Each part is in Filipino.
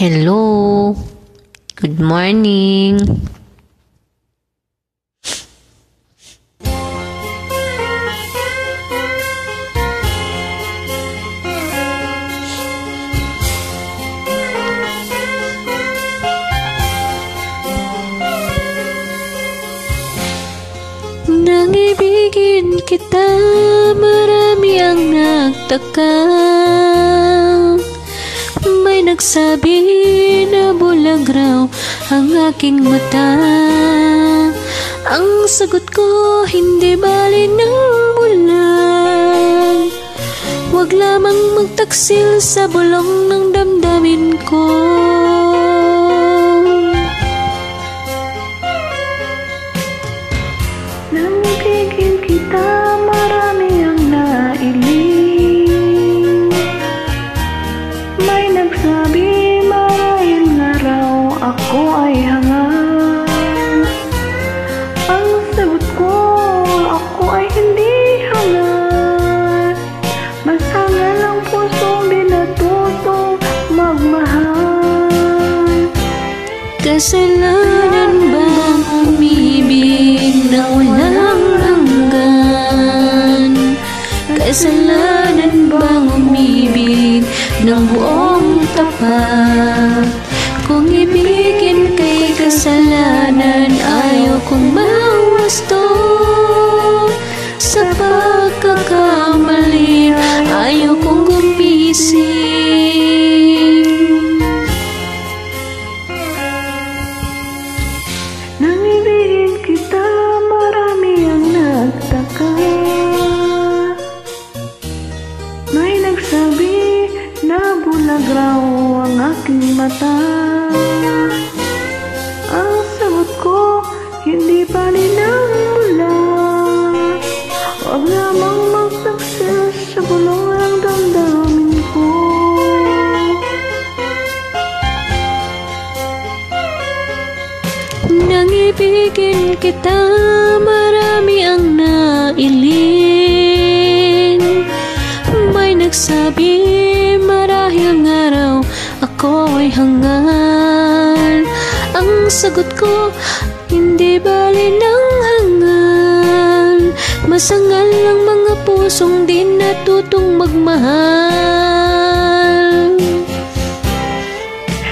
Hello. Good morning. Nang ibigin kita, marami ang nagtaka. May nagsabi na bulag raw ang aking mata. Ang sagot ko, hindi bali ng bulag. Huwag lamang magtaksil sa bulong ng damdamin ko. Nang ibigin kita, marami ang nailing. May nagsabi, marahil nga raw ako ay hangal. Ang sagot ko, ako ay hindi hangal. Mas hangal ang pusong di natutong magmahal. Kasalanan bang umibig na walang hanggan? Kasalanan bang umibig ng buong tapat? Kung ibigin kay kasalanan, ayaw kong mawasto. Sa pagkakamali, ayaw kong gumising. Nang ibigin kita, marami ang nagtaka. May nagsabi na bulag raw ang aking mata. Ang sagot ko, hindi bali ng bulag. Huwag lamang magtaksil sa bulong ng damdamin ko. Nang ibigin kita, marami ang nailing. May nagsabi, marahil nga raw ako ay hangal. Ang sagot ko, hindi bali ng hangal. Masangal ang mga pusong di natutong magmahal.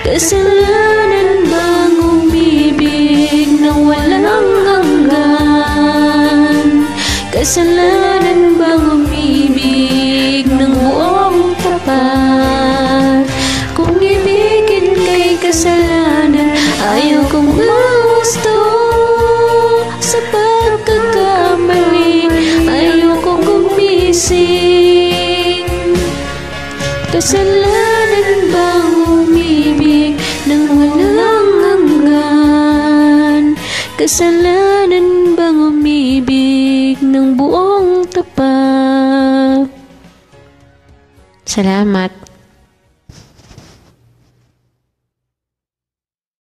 Kasalanan bang umibig na walang hanggan? Kasalanan bang umibig ng buong tapat? Kung ibigin kay kasalanan, ayaw kong mawasto. Sa pagkakamali, ayaw kong gumising. Kasalanan bang umibig ng walang hanggan? Kasalanan bang umibig ng buong tapat? Salamat.